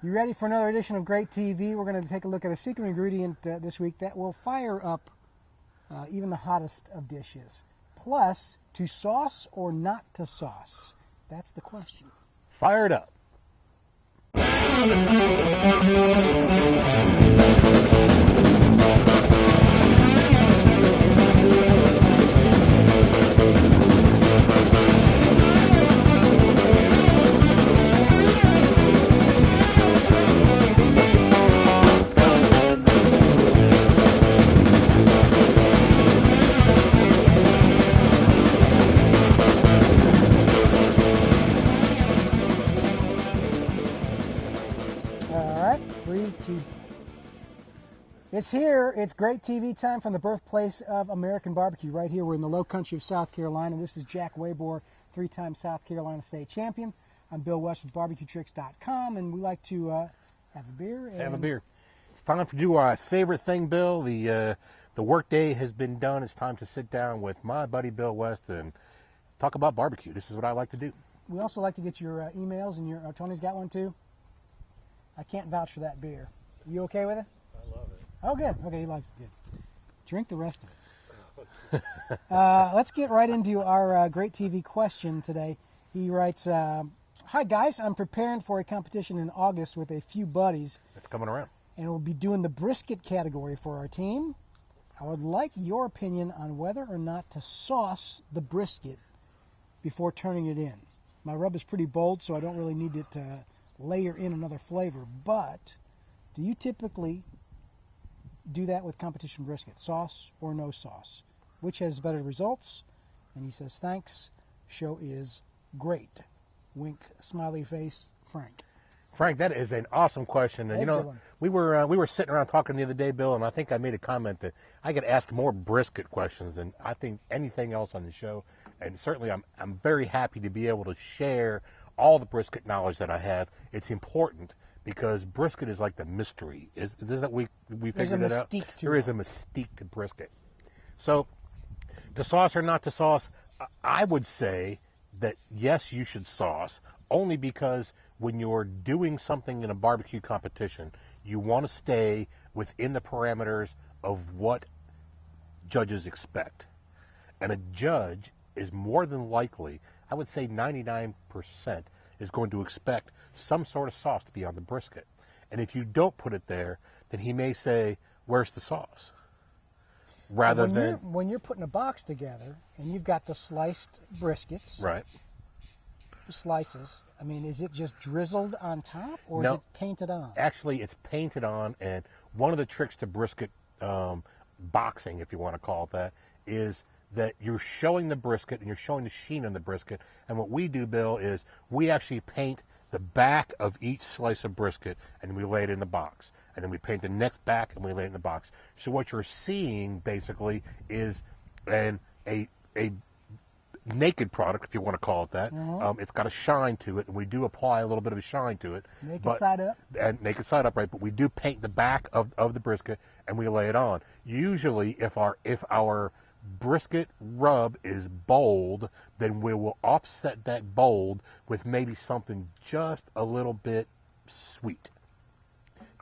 You ready for another edition of Great TV? We're going to take a look at a secret ingredient this week that will fire up even the hottest of dishes. Plus, to sauce or not to sauce? That's the question. Fire it up. It's here. It's Great TV time from the birthplace of American barbecue. Right here, we're in the low country of South Carolina. This is Jack Waybor, three-time South Carolina state champion. I'm Bill West with BarbecueTricks.com, and we like to have a beer. Have a beer. It's time to do our favorite thing, Bill. The workday has been done. It's time to sit down with my buddy Bill West and talk about barbecue. This is what I like to do. We also like to get your emails, and your Tony's got one too. I can't vouch for that beer. You okay with it? I love it. Oh, good. Okay, he likes it. Good. Drink the rest of it. Let's get right into our Great TV question today. He writes, hi, guys. I'm preparing for a competition in August with a few buddies. It's coming around. And we'll be doing the brisket category for our team. I would like your opinion on whether or not to sauce the brisket before turning it in. My rub is pretty bold, so I don't really need it to layer in another flavor. But do you typically do that with competition brisket, sauce or no sauce? Which has better results? And he says, thanks, show is great. Wink, smiley face, Frank. Frank, that is an awesome question. And, you know, we were sitting around talking the other day, Bill, and I think I made a comment that I could ask more brisket questions than I think anything else on the show. And certainly I'm very happy to be able to share all the brisket knowledge that I have. It's important, because brisket is like the mystery. Isn't that we figured it out? There is a mystique to brisket. So, to sauce or not to sauce, I would say that yes, you should sauce, only because when you're doing something in a barbecue competition, you want to stay within the parameters of what judges expect. And a judge is more than likely, I would say 99%, is going to expect some sort of sauce to be on the brisket. And if you don't put it there, then he may say, where's the sauce? Rather than... When you're putting a box together and you've got the sliced briskets. Right. Slices. I mean, is it just drizzled on top, or No, is it painted on? Actually, it's painted on, and one of the tricks to brisket boxing, if you want to call it that, is that you're showing the brisket and you're showing the sheen on the brisket. And what we do, Bill, is we actually paint the back of each slice of brisket and we lay it in the box. And then we paint the next back and we lay it in the box. So what you're seeing basically is a naked product, if you want to call it that. Mm-hmm. It's got a shine to it, and we do apply a little bit of a shine to it. Naked side up. And naked side up, right? But we do paint the back of the brisket and we lay it on. Usually, if our brisket rub is bold, then we will offset that bold with maybe something just a little bit sweet.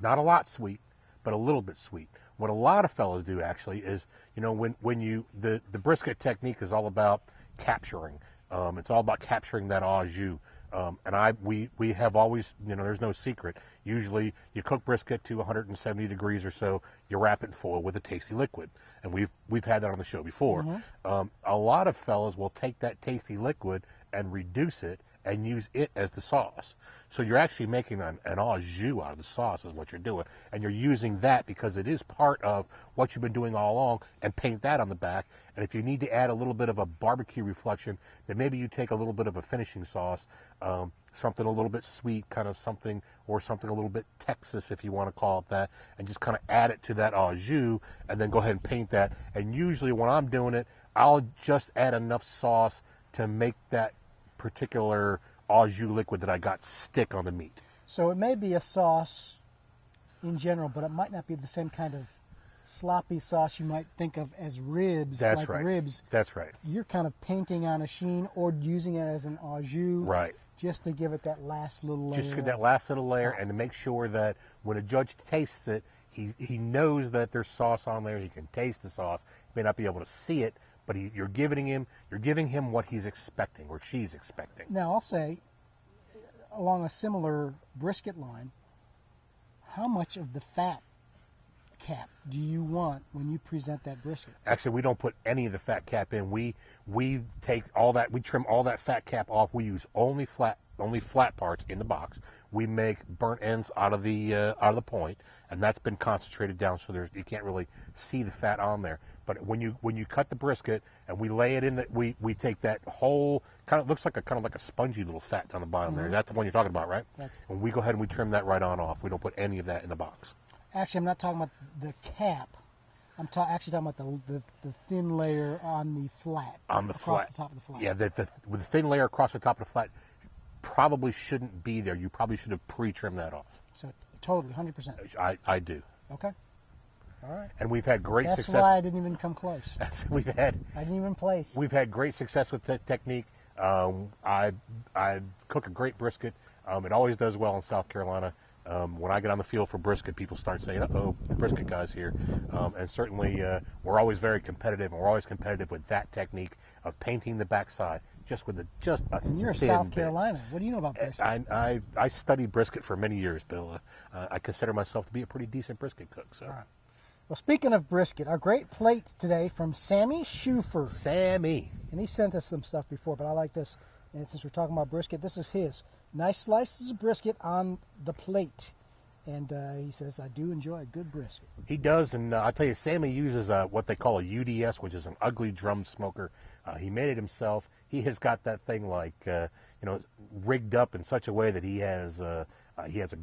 Not a lot sweet, but a little bit sweet. What a lot of fellas do actually is, you know, when you the brisket technique is all about capturing. It's all about capturing that au jus. And we have always, you know, there's no secret. Usually you cook brisket to 170 degrees or so, you wrap it in foil with a tasty liquid. And we've had that on the show before. Mm-hmm. A lot of fellas will take that tasty liquid and reduce it and use it as the sauce. So you're actually making an au jus out of the sauce is what you're doing. And you're using that because it is part of what you've been doing all along, and paint that on the back. And if you need to add a little bit of a barbecue reflection, then maybe you take a little bit of a finishing sauce, something a little bit sweet, kind of something, or something a little bit Texas, if you want to call it that, and just kind of add it to that au jus, and then go ahead and paint that. And usually when I'm doing it, I'll just add enough sauce to make that particular au jus liquid that I got stick on the meat. So it may be a sauce in general, but it might not be the same kind of sloppy sauce you might think of as ribs. That's like right. Ribs. That's right. You're kind of painting on a sheen or using it as an au jus. Right. Just to give it that last little layer. Just to get that last little layer, and to make sure that when a judge tastes it, he knows that there's sauce on there. He can taste the sauce. He may not be able to see it, but you're giving him what he's expecting or she's expecting. Now I'll say, along a similar brisket line, how much of the fat cap do you want when you present that brisket? Actually, we don't put any of the fat cap in. We take all that. We trim all that fat cap off. We use only flat parts in the box. We make burnt ends out of the point, and that's been concentrated down so you can't really see the fat on there. But when you cut the brisket and we lay it in, we take that whole looks like a spongy little fat down the bottom there. That's the one you're talking about, right? And we go ahead and we trim that right on off. We don't put any of that in the box. Actually, I'm not talking about the cap. I'm actually talking about the thin layer on the flat. On the across the top of the flat. Yeah, with the thin layer across the top of the flat probably shouldn't be there. You probably should have pre-trimmed that off. So totally, 100%. I do. Okay. All right. And we've had great success. That's why I didn't even come close. I didn't even place. We've had great success with that technique. I cook a great brisket. It always does well in South Carolina. When I get on the field for brisket, people start saying, "Uh-oh, the brisket guy's here." And certainly, we're always very competitive, and we're always competitive with that technique of painting the backside just with a And you're thin South bit. Carolina. What do you know about brisket? I studied brisket for many years, Bill. I consider myself to be a pretty decent brisket cook. So. All right. Well, speaking of brisket, our great plate today from Sammy Schufer. Sammy. And he sent us some stuff before, but I like this. And since we're talking about brisket, this is his. Nice slices of brisket on the plate. And he says, I do enjoy a good brisket. He does, and I'll tell you, Sammy uses what they call a UDS, which is an ugly drum smoker. He made it himself. He has got that thing rigged up in such a way that he has a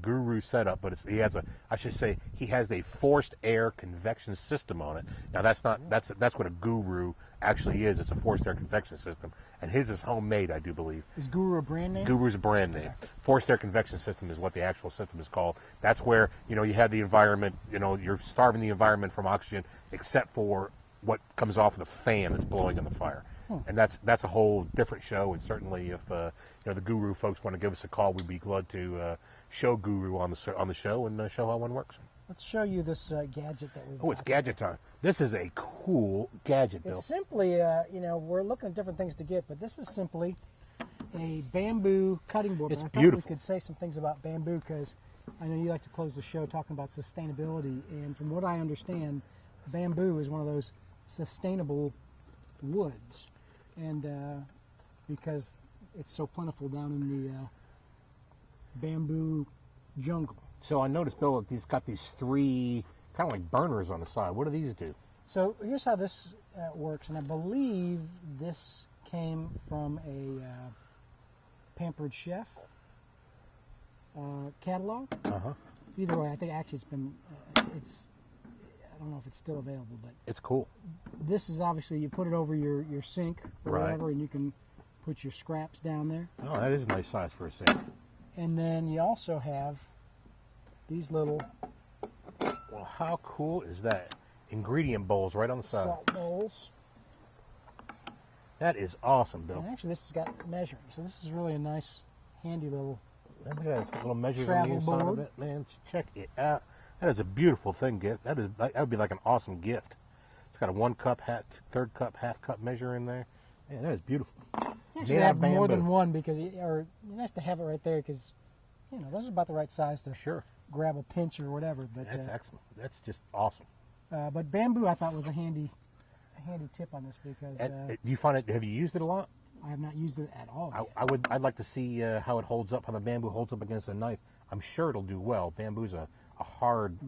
Guru setup, but he has a forced air convection system on it. Now that's what a Guru actually is. It's a forced air convection system, and his is homemade, I do believe. Is Guru a brand name? Guru's a brand name. Forced air convection system is what the actual system is called. That's where you have the environment. You're starving the environment from oxygen, except for what comes off of the fan that's blowing in the fire. And that's a whole different show. And certainly, if the Guru folks want to give us a call, we'd be glad to show Guru on the show and show how one works. Let's show you this gadget that we've got. Oh, it's gadget time. This is a cool gadget, Bill. It's simply, we're looking at different things to get, but this is simply a bamboo cutting board. It's and beautiful. I thought we could say some things about bamboo because I know you like to close the show talking about sustainability. And from what I understand, bamboo is one of those sustainable woods. And because it's so plentiful down in the bamboo jungle. So I noticed, Bill, he's got these three kind of like burners on the side. What do these do? So here's how this works, and I believe this came from a Pampered Chef catalog. Either way, I think actually it's been, I don't know if it's still available, but it's cool. This is obviously, you put it over your sink or whatever, and you can put your scraps down there. Oh, that is a nice size for a sink. And then you also have these little... Well, how cool is that? Ingredient bowls right on the side. Salt bowls. That is awesome, Bill. And actually, this has got measuring, so this is really a nice, handy little Look at that. It's got little measures on the inside of it. Man, check it out. That is a beautiful thing, gift. That would be like an awesome gift. It's got a 1 cup, third cup, half cup measure in there. Man, that is beautiful. It's actually have more than one because, or it's nice to have it right there because, those are about the right size to grab a pinch or whatever. But that's excellent. That's just awesome. But bamboo, I thought, was a handy tip on this because. Do you find it? Have you used it a lot? I have not used it at all. I'd like to see how it holds up, how the bamboo holds up against a knife. I'm sure it'll do well. Bamboo's a hard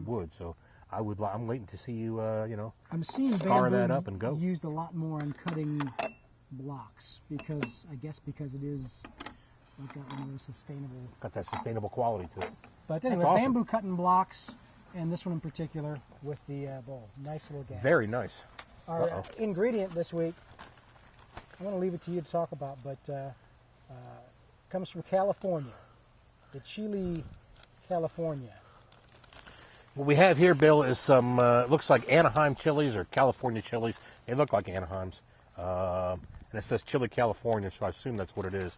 wood, so I'm waiting to see you I'm seeing scar bamboo that up and go. Used a lot more on cutting blocks because it is got one of those sustainable. Got that sustainable quality to it. But anyway, awesome. Bamboo cutting blocks, and this one in particular with the bowl. Nice little gadget. Very nice. Our ingredient this week, I'm going to leave it to you to talk about, but comes from California, the Chile, California. What we have here, Bill, is some looks like Anaheim chilies or California chilies. They look like Anaheims, and it says Chili California, so I assume that's what it is.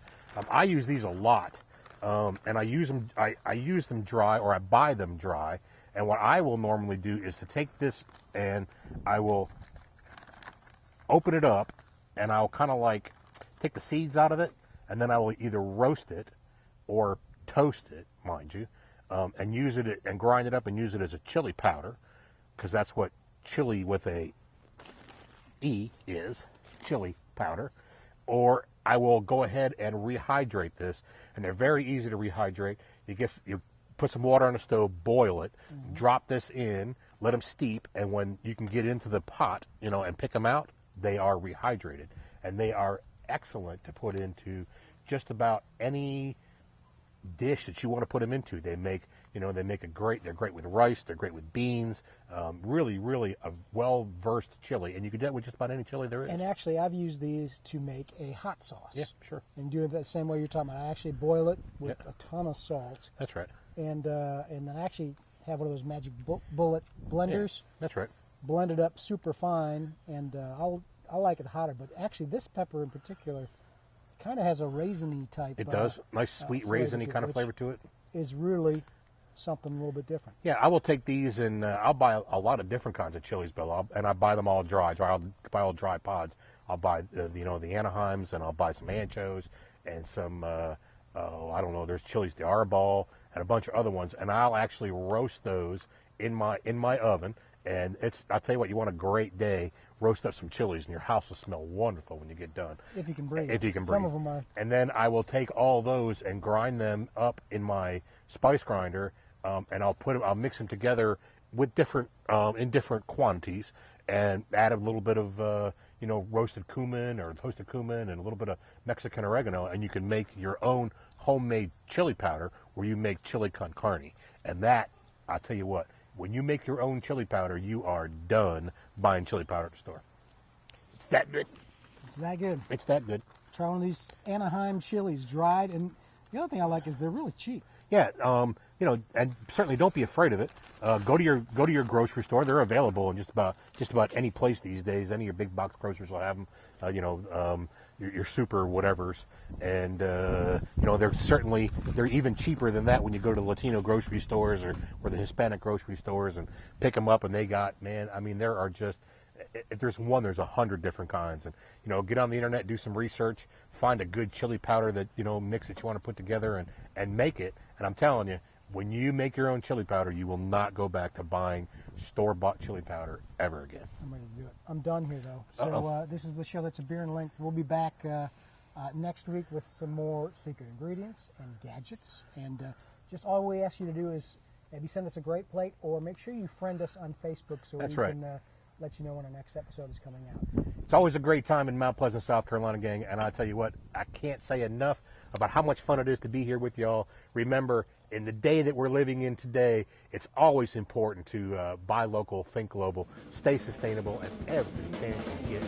I use these a lot, and I use them. I use them dry, or I buy them dry. And what I will normally do is to take this and I will open it up, and I'll kind of like take the seeds out of it, and then I will either roast it or toast it, mind you, and use it and grind it up and use it as a chili powder, because that's what chili with a E is, chili powder. Or I will go ahead and rehydrate this, and they're very easy to rehydrate. You put some water on the stove, boil it, drop this in, let them steep, and when you can get into the pot, and pick them out, they are rehydrated, and they are excellent to put into just about any dish that you want to put them into. They're great with rice, they're great with beans. Really, really a well-versed chili, and you can do it with just about any chili there is. And actually, I've used these to make a hot sauce. Yeah, sure. And do it the same way you're talking about. I actually boil it with a ton of salt. That's right. And then I actually have one of those magic bullet blenders. Yeah, that's right. Blend it up super fine, and I like it hotter. But actually, this pepper in particular kind of has a raisiny type. It does. Nice sweet raisiny kind of flavor to it. Is really something a little bit different. Yeah, I will take these, and I'll buy a lot of different kinds of chilies, Bill. And I buy them all dry. I'll buy all dry pods. I'll buy the Anaheims, and I'll buy some anchos and some I don't know. There's chilies de Arbol and a bunch of other ones, and I'll actually roast those in my oven. And I'll tell you what, you want a great day, roast up some chilies, and your house will smell wonderful when you get done. If you can breathe. If you can breathe. Some of them are. And then I will take all those and grind them up in my spice grinder, and I'll mix them together with in different quantities, and add a little bit of roasted cumin or toasted cumin and a little bit of Mexican oregano, and you can make your own homemade chili powder where you make chili con carne. And that, I'll tell you what, when you make your own chili powder, you are done buying chili powder at the store. It's that good. It's that good. It's that good. Try one of these Anaheim chilies, dried, and the other thing I like is they're really cheap. Yeah, and certainly don't be afraid of it. Go to your grocery store. They're available in just about any place these days. Any of your big box grocers will have them. Your super whatevers, and they're even cheaper than that when you go to Latino grocery stores or the Hispanic grocery stores and pick them up. And they got, there are just, if there's one, there's 100 different kinds. And get on the internet, do some research, find a good chili powder that mix that you want to put together and make it. And I'm telling you, when you make your own chili powder, you will not go back to buying store-bought chili powder ever again. I'm ready to do it. I'm done here, though. So this is the show that's a beer and length. We'll be back next week with some more secret ingredients and gadgets. And just all we ask you to do is maybe send us a great plate, or make sure you friend us on Facebook so we can let you know when our next episode is coming out. It's always a great time in Mount Pleasant, South Carolina, gang. And I tell you what, I can't say enough about how much fun it is to be here with y'all. Remember, in the day that we're living in today, it's always important to buy local, think global, stay sustainable, and every chance you get,